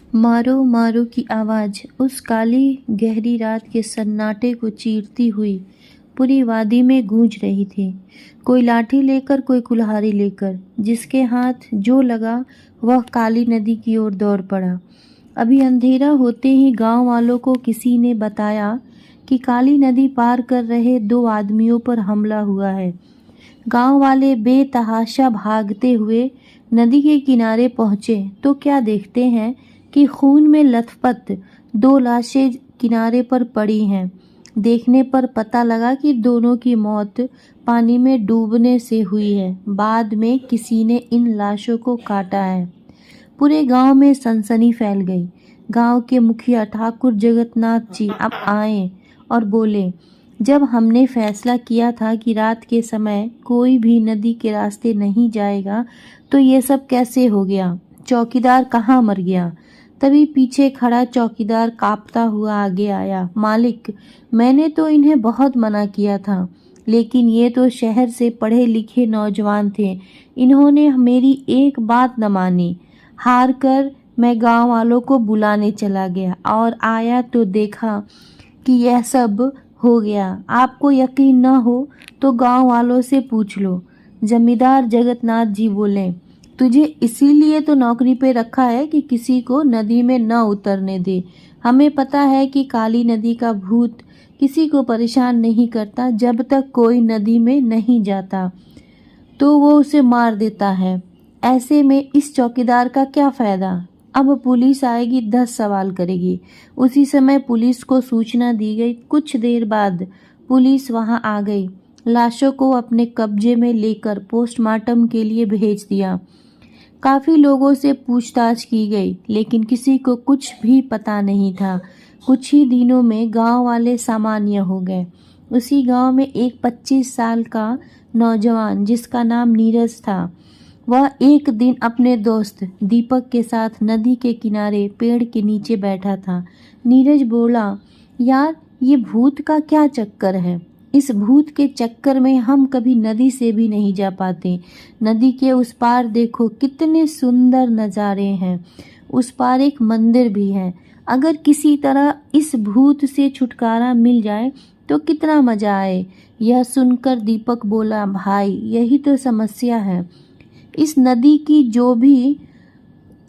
मारो मारो की आवाज़ उस काली गहरी रात के सन्नाटे को चीरती हुई पूरी वादी में गूंज रही थी। कोई लाठी लेकर, कोई कुल्हाड़ी लेकर, जिसके हाथ जो लगा वह काली नदी की ओर दौड़ पड़ा। अभी अंधेरा होते ही गांव वालों को किसी ने बताया कि काली नदी पार कर रहे 2 आदमियों पर हमला हुआ है। गांव वाले बेतहाशा भागते हुए नदी के किनारे पहुंचे तो क्या देखते हैं कि खून में लथपथ 2 लाशें किनारे पर पड़ी हैं। देखने पर पता लगा कि दोनों की मौत पानी में डूबने से हुई है। बाद में किसी ने इन लाशों को काटा है। पूरे गांव में सनसनी फैल गई। गांव के मुखिया ठाकुर जगन्नाथ जी अब आए और बोले, जब हमने फैसला किया था कि रात के समय कोई भी नदी के रास्ते नहीं जाएगा, तो ये सब कैसे हो गया? चौकीदार कहाँ मर गया? तभी पीछे खड़ा चौकीदार कांपता हुआ आगे आया। मालिक, मैंने तो इन्हें बहुत मना किया था, लेकिन ये तो शहर से पढ़े लिखे नौजवान थे। इन्होंने मेरी एक बात न मानी। हार कर मैं गांव वालों को बुलाने चला गया और आया तो देखा कि यह सब हो गया। आपको यकीन न हो तो गांव वालों से पूछ लो। जमींदार जगन्नाथ जी बोले, तुझे इसीलिए तो नौकरी पे रखा है कि किसी को नदी में न उतरने दे। हमें पता है कि काली नदी का भूत किसी को परेशान नहीं करता। जब तक कोई नदी में नहीं जाता तो वो उसे मार देता है। ऐसे में इस चौकीदार का क्या फायदा? अब पुलिस आएगी, 10 सवाल करेगी। उसी समय पुलिस को सूचना दी गई। कुछ देर बाद पुलिस वहां आ गई। लाशों को अपने कब्जे में लेकर पोस्टमार्टम के लिए भेज दिया। काफी लोगों से पूछताछ की गई, लेकिन किसी को कुछ भी पता नहीं था। कुछ ही दिनों में गांव वाले सामान्य हो गए। उसी गांव में एक 25 साल का नौजवान जिसका नाम नीरज था, वह एक दिन अपने दोस्त दीपक के साथ नदी के किनारे पेड़ के नीचे बैठा था। नीरज बोला, यार ये भूत का क्या चक्कर है? इस भूत के चक्कर में हम कभी नदी से भी नहीं जा पाते। नदी के उस पार देखो कितने सुंदर नज़ारे हैं। उस पार एक मंदिर भी है। अगर किसी तरह इस भूत से छुटकारा मिल जाए तो कितना मजा आए। यह सुनकर दीपक बोला, भाई यही तो समस्या है। इस नदी की जो भी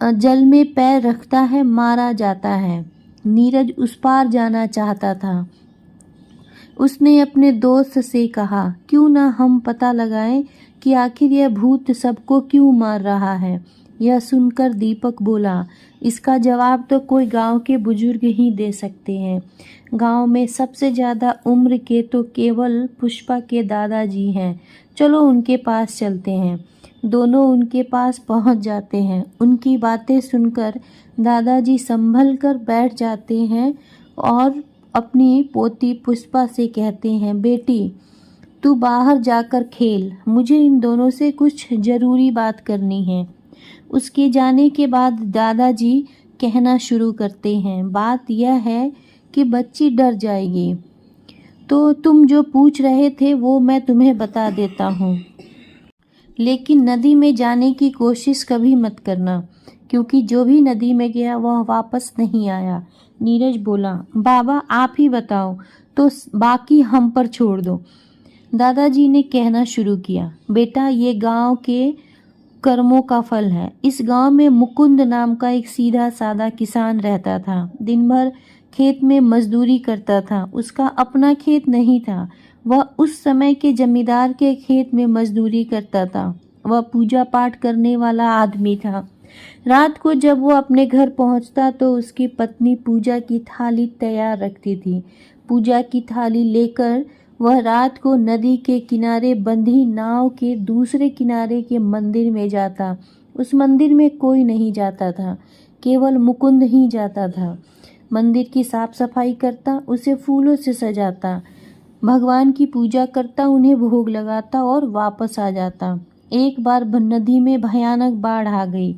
जल में पैर रखता है मारा जाता है। नीरज उस पार जाना चाहता था। उसने अपने दोस्त से कहा, क्यों ना हम पता लगाएं कि आखिर यह भूत सबको क्यों मार रहा है। यह सुनकर दीपक बोला, इसका जवाब तो कोई गांव के बुजुर्ग ही दे सकते हैं। गांव में सबसे ज़्यादा उम्र के तो केवल पुष्पा के दादाजी हैं। चलो उनके पास चलते हैं। दोनों उनके पास पहुंच जाते हैं। उनकी बातें सुनकर दादाजी संभल कर बैठ जाते हैं और अपनी पोती पुष्पा से कहते हैं, बेटी तू बाहर जाकर खेल, मुझे इन दोनों से कुछ ज़रूरी बात करनी है। उसके जाने के बाद दादाजी कहना शुरू करते हैं, बात यह है कि बच्ची डर जाएगी। तो तुम जो पूछ रहे थे वो मैं तुम्हें बता देता हूँ, लेकिन नदी में जाने की कोशिश कभी मत करना, क्योंकि जो भी नदी में गया वह वापस नहीं आया। नीरज बोला, बाबा आप ही बताओ, तो बाकी हम पर छोड़ दो। दादाजी ने कहना शुरू किया, बेटा ये गांव के कर्मों का फल है। इस गांव में मुकुंद नाम का एक सीधा साधा किसान रहता था। दिन भर खेत में मजदूरी करता था। उसका अपना खेत नहीं था। वह उस समय के जमींदार के खेत में मजदूरी करता था। वह पूजा पाठ करने वाला आदमी था। रात को जब वो अपने घर पहुंचता तो उसकी पत्नी पूजा की थाली तैयार रखती थी। पूजा की थाली लेकर वह रात को नदी के किनारे बंधी नाव के दूसरे किनारे के मंदिर में जाता। उस मंदिर में कोई नहीं जाता था, केवल मुकुंद ही जाता था। मंदिर की साफ सफाई करता, उसे फूलों से सजाता, भगवान की पूजा करता, उन्हें भोग लगाता और वापस आ जाता। एक बार नदी में भयानक बाढ़ आ गई,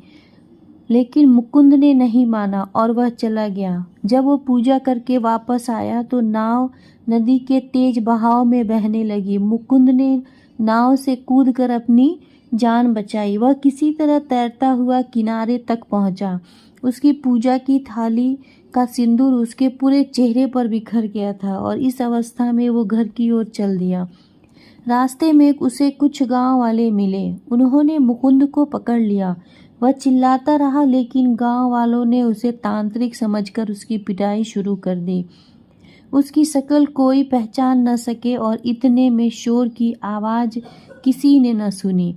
लेकिन मुकुंद ने नहीं माना और वह चला गया। जब वो पूजा करके वापस आया तो नाव नदी के तेज बहाव में बहने लगी। मुकुंद ने नाव से कूदकर अपनी जान बचाई। वह किसी तरह तैरता हुआ किनारे तक पहुंचा। उसकी पूजा की थाली का सिंदूर उसके पूरे चेहरे पर बिखर गया था और इस अवस्था में वो घर की ओर चल दिया। रास्ते में उसे कुछ गांव वाले मिले। उन्होंने मुकुंद को पकड़ लिया। वह चिल्लाता रहा, लेकिन गांव वालों ने उसे तांत्रिक समझकर उसकी पिटाई शुरू कर दी। उसकी शक्ल कोई पहचान न सके और इतने में शोर की आवाज़ किसी ने न सुनी।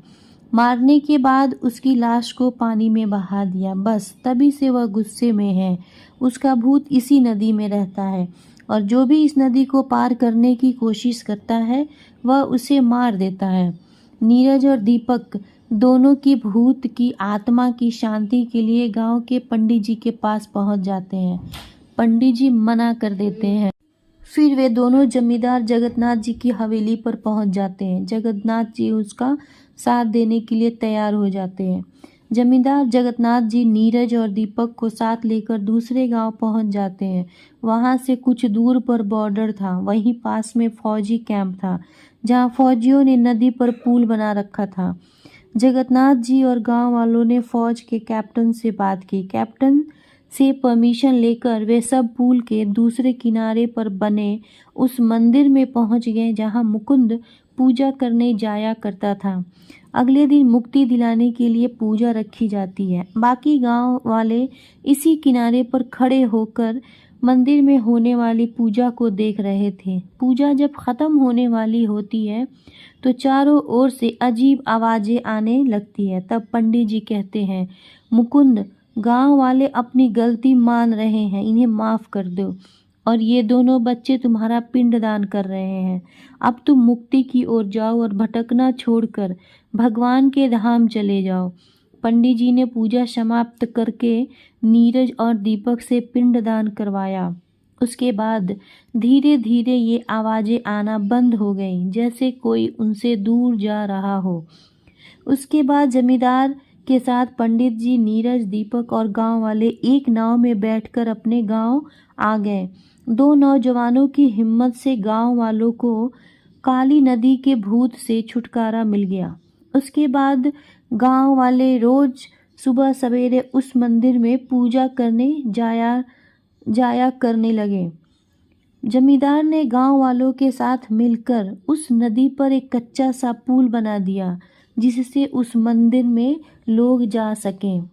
मारने के बाद उसकी लाश को पानी में बहा दिया। बस तभी से वह गुस्से में है। उसका भूत इसी नदी में रहता है और जो भी इस नदी को पार करने की कोशिश करता है वह उसे मार देता है। नीरज और दीपक दोनों की भूत की आत्मा की शांति के लिए गांव के पंडित जी के पास पहुंच जाते हैं। पंडित जी मना कर देते हैं। फिर वे दोनों जमींदार जगन्नाथ जी की हवेली पर पहुंच जाते हैं। जगन्नाथ जी उसका साथ देने के लिए तैयार हो जाते हैं। जमींदार जगन्नाथ जी नीरज और दीपक को साथ लेकर दूसरे गांव पहुंच जाते हैं। वहां से कुछ दूर पर बॉर्डर था। वहीं पास में फौजी कैंप था जहां फौजियों ने नदी पर पुल बना रखा था। जगन्नाथ जी और गांव वालों ने फौज के कैप्टन से बात की। कैप्टन से परमिशन लेकर वे सब पुल के दूसरे किनारे पर बने उस मंदिर में पहुंच गए जहां मुकुंद पूजा करने जाया करता था। अगले दिन मुक्ति दिलाने के लिए पूजा रखी जाती है। बाकी गांव वाले इसी किनारे पर खड़े होकर मंदिर में होने वाली पूजा को देख रहे थे। पूजा जब खत्म होने वाली होती है तो चारों ओर से अजीब आवाजें आने लगती है। तब पंडित जी कहते हैं, मुकुंद, गांव वाले अपनी गलती मान रहे हैं, इन्हें माफ कर दो और ये दोनों बच्चे तुम्हारा पिंडदान कर रहे हैं। अब तुम मुक्ति की ओर जाओ और भटकना छोड़कर भगवान के धाम चले जाओ। पंडित जी ने पूजा समाप्त करके नीरज और दीपक से पिंडदान करवाया। उसके बाद धीरे धीरे ये आवाजें आना बंद हो गईं, जैसे कोई उनसे दूर जा रहा हो। उसके बाद जमींदार के साथ पंडित जी, नीरज, दीपक और गांव वाले एक नाव में बैठकर अपने गांव आ गए। दो नौजवानों की हिम्मत से गांव वालों को काली नदी के भूत से छुटकारा मिल गया। उसके बाद गांव वाले रोज सुबह सवेरे उस मंदिर में पूजा करने जाया करने लगे। जमींदार ने गांव वालों के साथ मिलकर उस नदी पर एक कच्चा सा पुल बना दिया जिससे उस मंदिर में लोग जा सकें।